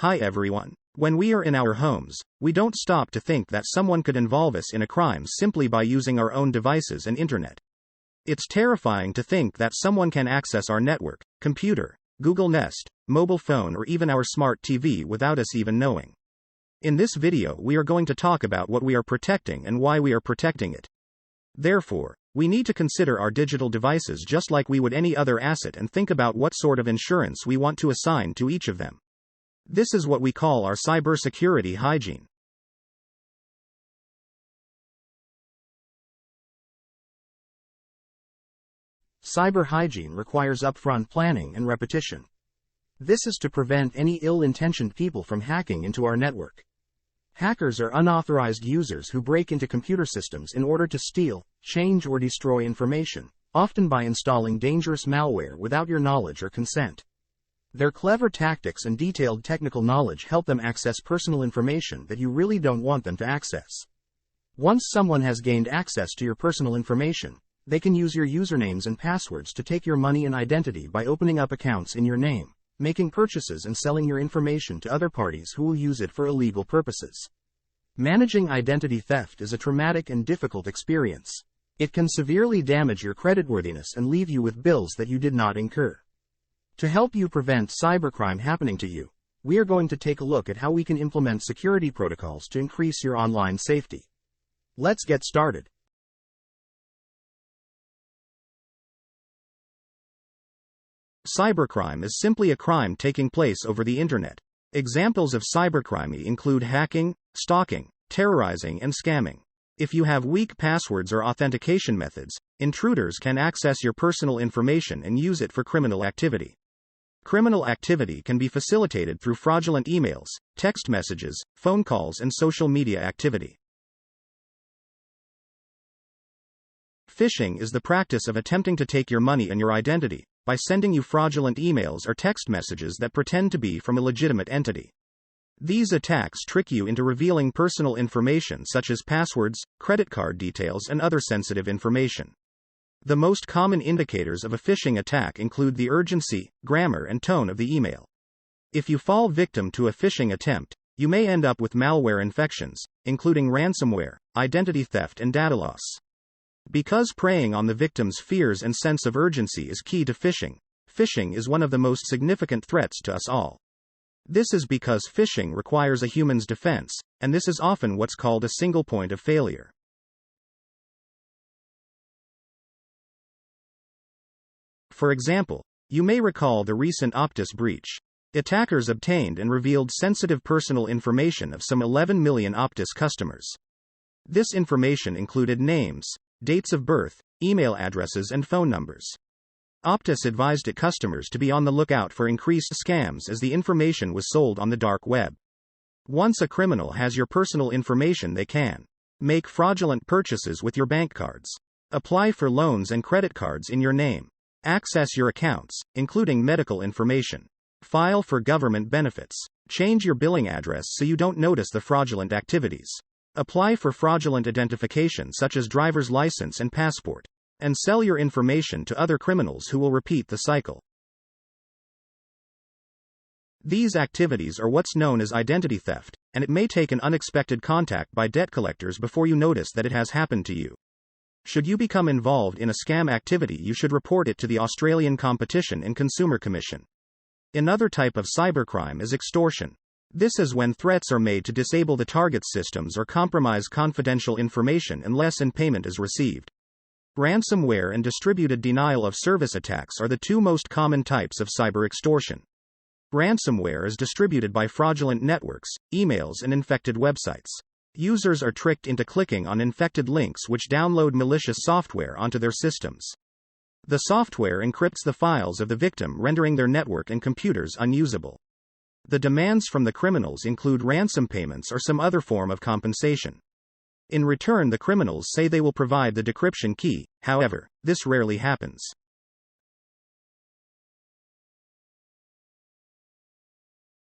Hi everyone. When we are in our homes, we don't stop to think that someone could involve us in a crime simply by using our own devices and internet. It's terrifying to think that someone can access our network, computer, Google Nest, mobile phone, or even our smart TV without us even knowing. In this video, we are going to talk about what we are protecting and why we are protecting it. Therefore, we need to consider our digital devices just like we would any other asset and think about what sort of insurance we want to assign to each of them. This is what we call our cybersecurity hygiene. Cyber hygiene requires upfront planning and repetition. This is to prevent any ill-intentioned people from hacking into our network. Hackers are unauthorized users who break into computer systems in order to steal, change, or destroy information, often by installing dangerous malware without your knowledge or consent. Their clever tactics and detailed technical knowledge help them access personal information that you really don't want them to access. Once someone has gained access to your personal information, they can use your usernames and passwords to take your money and identity by opening up accounts in your name, making purchases, and selling your information to other parties who will use it for illegal purposes. Managing identity theft is a traumatic and difficult experience. It can severely damage your creditworthiness and leave you with bills that you did not incur. To help you prevent cybercrime happening to you, we are going to take a look at how we can implement security protocols to increase your online safety. Let's get started. Cybercrime is simply a crime taking place over the internet. Examples of cybercrime include hacking, stalking, terrorizing, and scamming. If you have weak passwords or authentication methods, intruders can access your personal information and use it for criminal activity. Criminal activity can be facilitated through fraudulent emails, text messages, phone calls, and social media activity. Phishing is the practice of attempting to take your money and your identity by sending you fraudulent emails or text messages that pretend to be from a legitimate entity. These attacks trick you into revealing personal information such as passwords, credit card details, and other sensitive information. The most common indicators of a phishing attack include the urgency, grammar, and tone of the email. If you fall victim to a phishing attempt, you may end up with malware infections, including ransomware, identity theft, and data loss. Because preying on the victim's fears and sense of urgency is key to phishing, phishing is one of the most significant threats to us all. This is because phishing requires a human's defense, and this is often what's called a single point of failure. For example, you may recall the recent Optus breach. Attackers obtained and revealed sensitive personal information of some 11 million Optus customers. This information included names, dates of birth, email addresses, and phone numbers. Optus advised its customers to be on the lookout for increased scams as the information was sold on the dark web. Once a criminal has your personal information, they can make fraudulent purchases with your bank cards, apply for loans and credit cards in your name, access your accounts, including medical information, file for government benefits, change your billing address so you don't notice the fraudulent activities, apply for fraudulent identification such as driver's license and passport, and sell your information to other criminals who will repeat the cycle. These activities are what's known as identity theft, and it may take an unexpected contact by debt collectors before you notice that it has happened to you. Should you become involved in a scam activity, you should report it to the Australian Competition and Consumer Commission. Another type of cybercrime is extortion. This is when threats are made to disable the target systems or compromise confidential information unless an payment is received. Ransomware and distributed denial of service attacks are the two most common types of cyber extortion. Ransomware is distributed by fraudulent networks, emails, and infected websites. Users are tricked into clicking on infected links which download malicious software onto their systems. The software encrypts the files of the victim, rendering their network and computers unusable. The demands from the criminals include ransom payments or some other form of compensation. In return, the criminals say they will provide the decryption key. However, this rarely happens.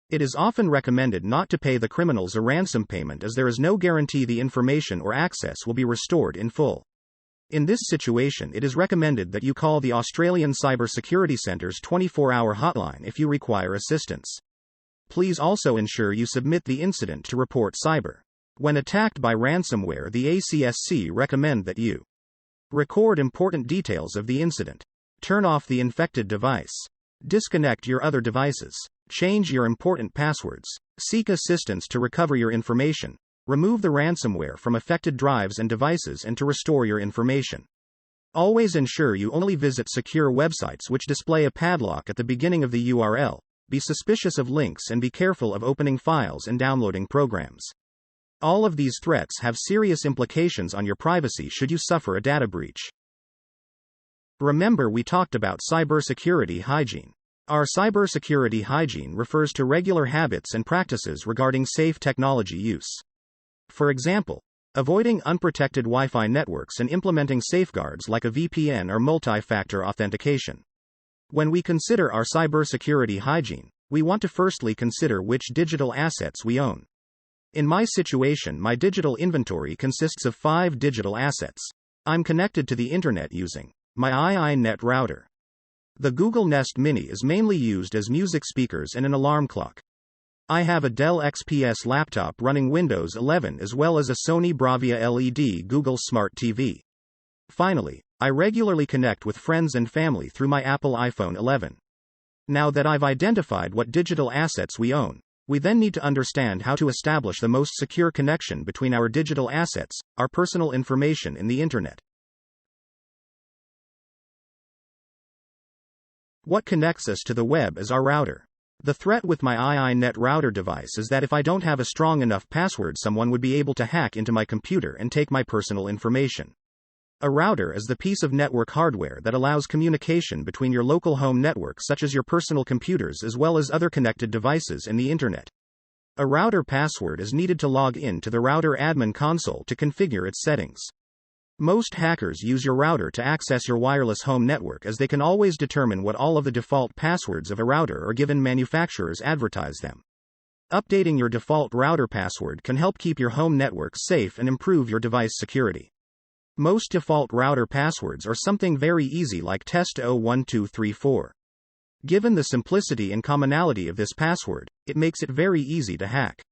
It is often recommended not to pay the criminals a ransom payment as there is no guarantee the information or access will be restored in full. In this situation, it is recommended that you call the Australian Cybersecurity Centre's 24-hour hotline if you require assistance. Please also ensure you submit the incident to report cyber. When attacked by ransomware, the ACSC recommend that you record important details of the incident. Turn off the infected device. Disconnect your other devices. Change your important passwords. Seek assistance to recover your information. Remove the ransomware from affected drives and devices and to restore your information. Always ensure you only visit secure websites which display a padlock at the beginning of the URL. Be suspicious of links and be careful of opening files and downloading programs. All of these threats have serious implications on your privacy should you suffer a data breach. Remember, we talked about cybersecurity hygiene. Our cybersecurity hygiene refers to regular habits and practices regarding safe technology use. For example, avoiding unprotected Wi-Fi networks and implementing safeguards like a VPN or multi-factor authentication. When we consider our cybersecurity hygiene, we want to firstly consider which digital assets we own. In my situation, my digital inventory consists of 5 digital assets. I'm connected to the internet using my II-Net router. The Google Nest Mini is mainly used as music speakers and an alarm clock. I have a Dell XPS laptop running Windows 11 as well as a Sony Bravia LED Google Smart TV. Finally, I regularly connect with friends and family through my Apple iPhone 11. Now that I've identified what digital assets we own, we then need to understand how to establish the most secure connection between our digital assets, our personal information, and the internet. What connects us to the web is our router. The threat with my II-Net router device is that if I don't have a strong enough password, someone would be able to hack into my computer and take my personal information. A router is the piece of network hardware that allows communication between your local home network, such as your personal computers, as well as other connected devices and the internet. A router password is needed to log in to the router admin console to configure its settings. Most hackers use your router to access your wireless home network, as they can always determine what all of the default passwords of a router are given manufacturers advertise them. Updating your default router password can help keep your home network safe and improve your device security. Most default router passwords are something very easy like test01234. Given the simplicity and commonality of this password, it makes it very easy to hack.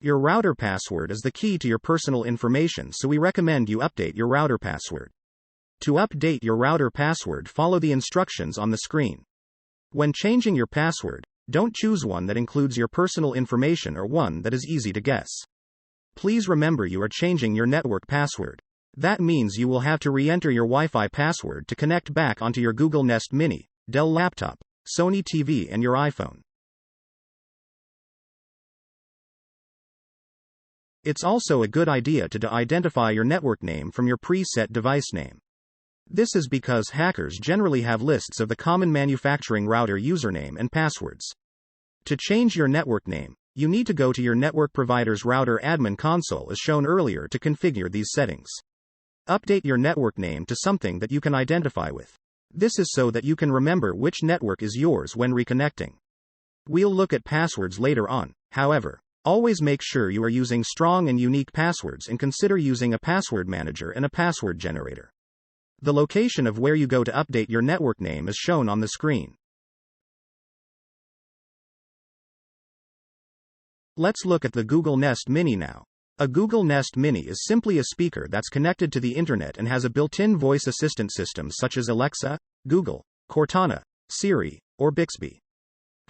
Your router password is the key to your personal information, so we recommend you update your router password. To update your router password, follow the instructions on the screen. When changing your password, don't choose one that includes your personal information or one that is easy to guess. Please remember you are changing your network password. That means you will have to re-enter your Wi-Fi password to connect back onto your Google Nest Mini, Dell laptop, Sony TV, and your iPhone. It's also a good idea to identify your network name from your preset device name. This is because hackers generally have lists of the common manufacturing router username and passwords. To change your network name, you need to go to your network provider's router admin console as shown earlier to configure these settings. Update your network name to something that you can identify with. This is so that you can remember which network is yours when reconnecting. We'll look at passwords later on, however. Always make sure you are using strong and unique passwords and consider using a password manager and a password generator. The location of where you go to update your network name is shown on the screen. Let's look at the Google Nest Mini now. A Google Nest Mini is simply a speaker that's connected to the internet and has a built-in voice assistant system such as Alexa, Google, Cortana, Siri, or Bixby.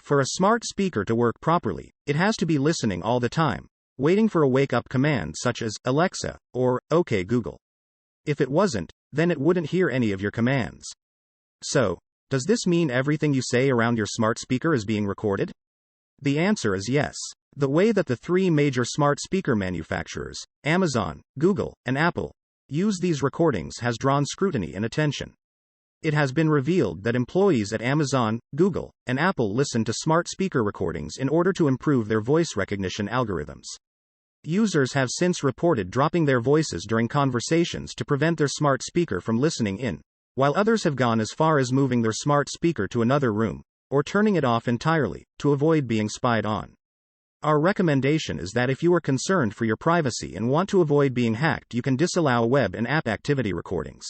For a smart speaker to work properly, it has to be listening all the time, waiting for a wake-up command such as Alexa or OK Google. If it wasn't, then it wouldn't hear any of your commands. So, does this mean everything you say around your smart speaker is being recorded? The answer is yes. The way that the 3 major smart speaker manufacturers, Amazon, Google, and Apple, use these recordings has drawn scrutiny and attention. It has been revealed that employees at Amazon, Google, and Apple listen to smart speaker recordings in order to improve their voice recognition algorithms. Users have since reported dropping their voices during conversations to prevent their smart speaker from listening in, while others have gone as far as moving their smart speaker to another room, or turning it off entirely, to avoid being spied on. Our recommendation is that if you are concerned for your privacy and want to avoid being hacked, you can disallow web and app activity recordings.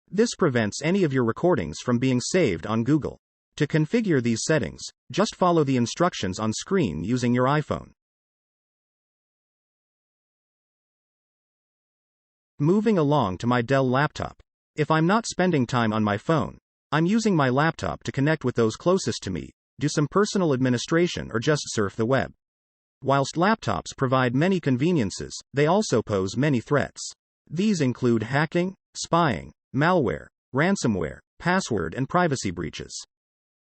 This prevents any of your recordings from being saved on Google. To configure these settings, just follow the instructions on screen using your iPhone. Moving along to my Dell laptop. If I'm not spending time on my phone, I'm using my laptop to connect with those closest to me, do some personal administration, or just surf the web. Whilst laptops provide many conveniences, they also pose many threats. These include hacking, spying, malware, ransomware, password and privacy breaches.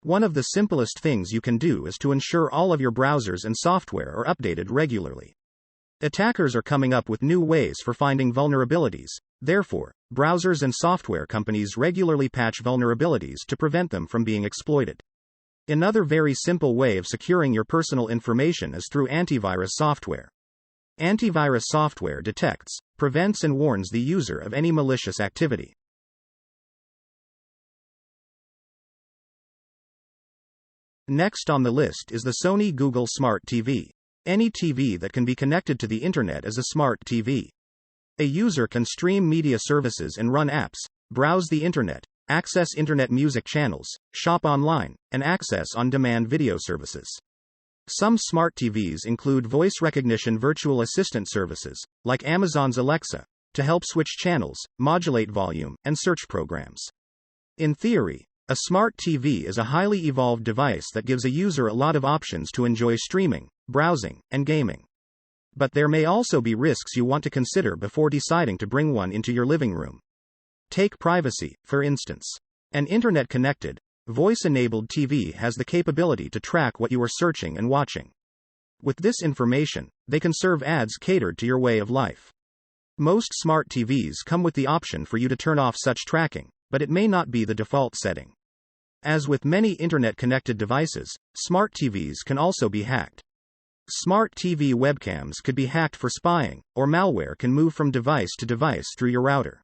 One of the simplest things you can do is to ensure all of your browsers and software are updated regularly. Attackers are coming up with new ways for finding vulnerabilities. Therefore, browsers and software companies regularly patch vulnerabilities to prevent them from being exploited. Another very simple way of securing your personal information is through antivirus software. Antivirus software detects, prevents and warns the user of any malicious activity. Next on the list is the Sony Google Smart TV. Any TV that can be connected to the internet is a smart TV. A user can stream media services and run apps, browse the internet, access internet music channels, shop online, and access on-demand video services. Some smart TVs include voice recognition virtual assistant services, like Amazon's Alexa, to help switch channels, modulate volume, and search programs. In theory, a smart TV is a highly evolved device that gives a user a lot of options to enjoy streaming, browsing, and gaming. But there may also be risks you want to consider before deciding to bring one into your living room. Take privacy, for instance. An internet-connected, voice-enabled TV has the capability to track what you are searching and watching. With this information, they can serve ads catered to your way of life. Most smart TVs come with the option for you to turn off such tracking, but it may not be the default setting. As with many internet-connected devices, smart TVs can also be hacked. Smart TV webcams could be hacked for spying, or malware can move from device to device through your router.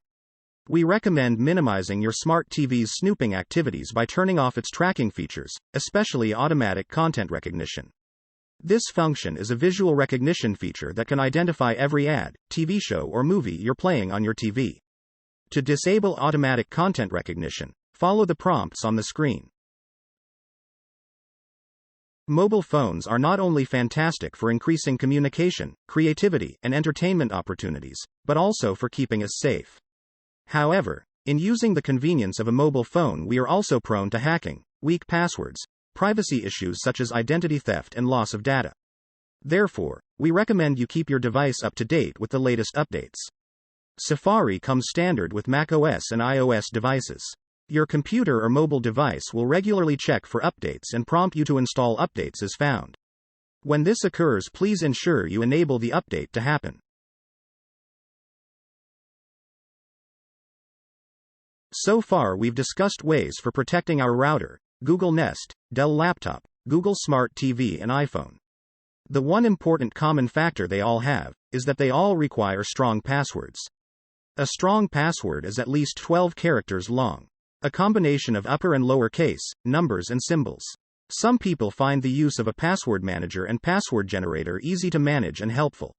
We recommend minimizing your smart TV's snooping activities by turning off its tracking features, especially automatic content recognition. This function is a visual recognition feature that can identify every ad, TV show or movie you're playing on your TV. To disable automatic content recognition, follow the prompts on the screen. Mobile phones are not only fantastic for increasing communication, creativity, and entertainment opportunities, but also for keeping us safe. However, in using the convenience of a mobile phone, we are also prone to hacking, weak passwords, privacy issues such as identity theft and loss of data. Therefore, we recommend you keep your device up to date with the latest updates. Safari comes standard with macOS and iOS devices. Your computer or mobile device will regularly check for updates and prompt you to install updates as found. When this occurs, please ensure you enable the update to happen. So far we've discussed ways for protecting our router, Google Nest, Dell laptop, Google Smart TV and iPhone. The one important common factor they all have, is that they all require strong passwords. A strong password is at least 12 characters long. A combination of upper and lower case, numbers and symbols. Some people find the use of a password manager and password generator easy to manage and helpful.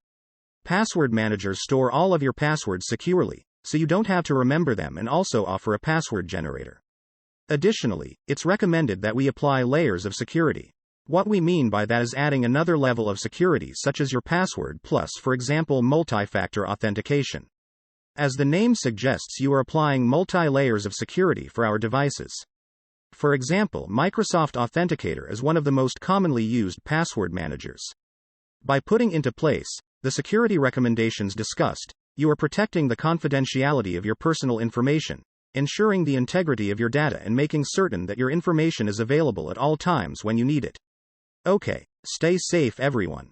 Password managers store all of your passwords securely, so you don't have to remember them, and also offer a password generator. Additionally, it's recommended that we apply layers of security. What we mean by that is adding another level of security such as your password plus, for example, multi-factor authentication. As the name suggests, you are applying multi-layers of security for our devices. For example, Microsoft Authenticator is one of the most commonly used password managers. By putting into place the security recommendations discussed, you are protecting the confidentiality of your personal information, ensuring the integrity of your data, and making certain that your information is available at all times when you need it. Okay, stay safe everyone.